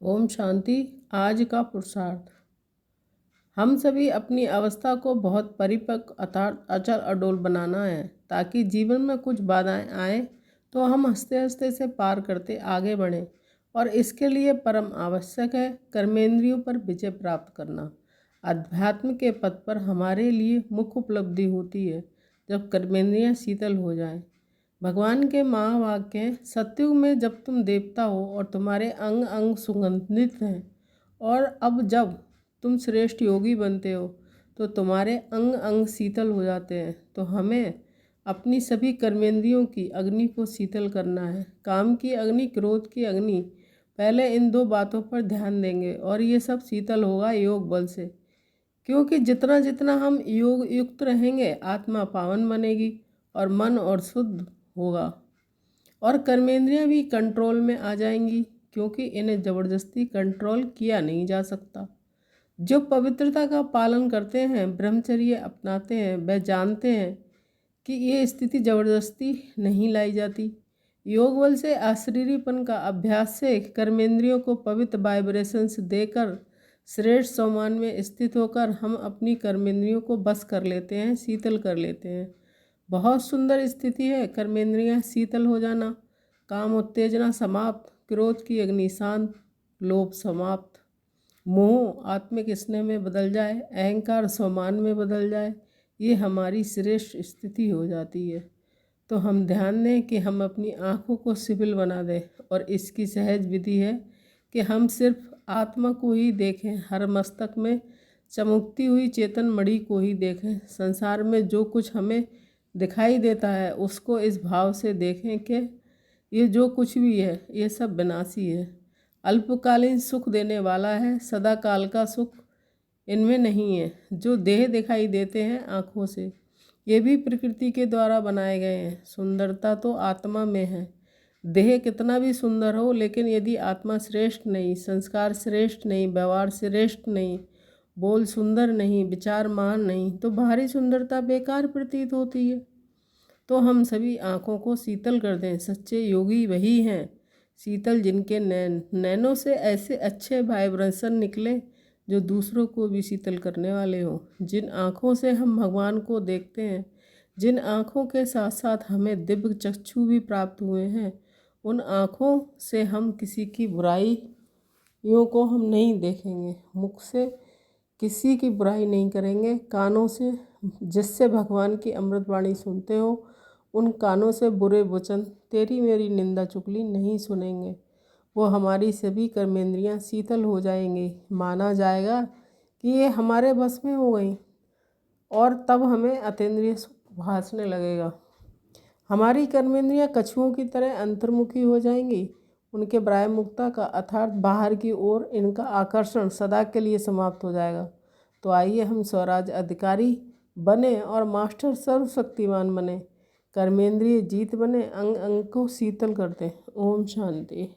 ओम शांति। आज का पुरुषार्थ। हम सभी अपनी अवस्था को बहुत परिपक्व अर्थात अचल अडोल बनाना है, ताकि जीवन में कुछ बाधाएं आए तो हम हंसते हंसते से पार करते आगे बढ़ें। और इसके लिए परम आवश्यक है कर्मेंद्रियों पर विजय प्राप्त करना। अध्यात्म के पथ पर हमारे लिए मुख्य उपलब्धि होती है जब कर्मेंद्रियां शीतल हो जाएं। भगवान के महावाक्य हैं, सतयुग में जब तुम देवता हो और तुम्हारे अंग अंग सुगंधित हैं, और अब जब तुम श्रेष्ठ योगी बनते हो तो तुम्हारे अंग अंग शीतल हो जाते हैं। तो हमें अपनी सभी कर्मेंद्रियों की अग्नि को शीतल करना है। काम की अग्नि, क्रोध की अग्नि, पहले इन दो बातों पर ध्यान देंगे और ये सब शीतल होगा योग बल से। क्योंकि जितना जितना हम योग युक्त रहेंगे, आत्मा पावन बनेगी और मन और शुद्ध होगा, और कर्मेंद्रियां भी कंट्रोल में आ जाएंगी, क्योंकि इन्हें ज़बरदस्ती कंट्रोल किया नहीं जा सकता। जो पवित्रता का पालन करते हैं, ब्रह्मचर्य अपनाते हैं, वह जानते हैं कि ये स्थिति ज़बरदस्ती नहीं लाई जाती। योग बल से अशरीरीपन का अभ्यास से कर्मेंद्रियों को पवित्र वाइब्रेशंस देकर श्रेष्ठ सम्मान में स्थित होकर हम अपनी कर्मेंद्रियों को बस कर लेते हैं, शीतल कर लेते हैं। बहुत सुंदर स्थिति है कर्मेंद्रियां शीतल हो जाना। काम उत्तेजना समाप्त, क्रोध की अग्नि शांत, लोभ समाप्त, मोह आत्मिक स्नेह में बदल जाए, अहंकार सम्मान में बदल जाए, ये हमारी श्रेष्ठ स्थिति हो जाती है। तो हम ध्यान दें कि हम अपनी आँखों को सिबिल बना दें, और इसकी सहज विधि है कि हम सिर्फ आत्मा को ही देखें, हर मस्तक में चमकती हुई चेतन मणि को ही देखें। संसार में जो कुछ हमें दिखाई देता है उसको इस भाव से देखें कि ये जो कुछ भी है ये सब विनाशी है, अल्पकालीन सुख देने वाला है, सदा काल का सुख इनमें नहीं है। जो देह दिखाई देते हैं आँखों से, ये भी प्रकृति के द्वारा बनाए गए हैं। सुंदरता तो आत्मा में है। देह कितना भी सुंदर हो, लेकिन यदि आत्मा श्रेष्ठ नहीं, संस्कार श्रेष्ठ नहीं, व्यवहार श्रेष्ठ नहीं, बोल सुंदर नहीं, विचार महान नहीं, तो बाहरी सुंदरता बेकार प्रतीत होती है। तो हम सभी आँखों को शीतल कर दें। सच्चे योगी वही हैं शीतल, जिनके नैनों से ऐसे अच्छे वाइब्रेशन निकले जो दूसरों को भी शीतल करने वाले हों। जिन आँखों से हम भगवान को देखते हैं, जिन आँखों के साथ साथ हमें दिव्य चक्षु भी प्राप्त हुए हैं, उन आँखों से हम किसी की बुराइयों को हम नहीं देखेंगे, मुख से किसी की बुराई नहीं करेंगे, कानों से जिससे भगवान की अमृतवाणी सुनते हो उन कानों से बुरे वचन, तेरी मेरी निंदा चुगली नहीं सुनेंगे। वो हमारी सभी कर्मेंद्रियां शीतल हो जाएंगी। माना जाएगा कि ये हमारे बस में हो गई, और तब हमें अतीन्द्रिय सुख भासने लगेगा। हमारी कर्मेंद्रियां कछुओं की तरह अंतर्मुखी हो जाएंगी। उनके ब्राह्ममुक्ता का अर्थात बाहर की ओर इनका आकर्षण सदा के लिए समाप्त हो जाएगा। तो आइए हम स्वराज अधिकारी बने और मास्टर सर्वशक्तिमान बने, कर्मेंद्रिय जीत बने, अंग अंग को शीतल करते। ओम शांति।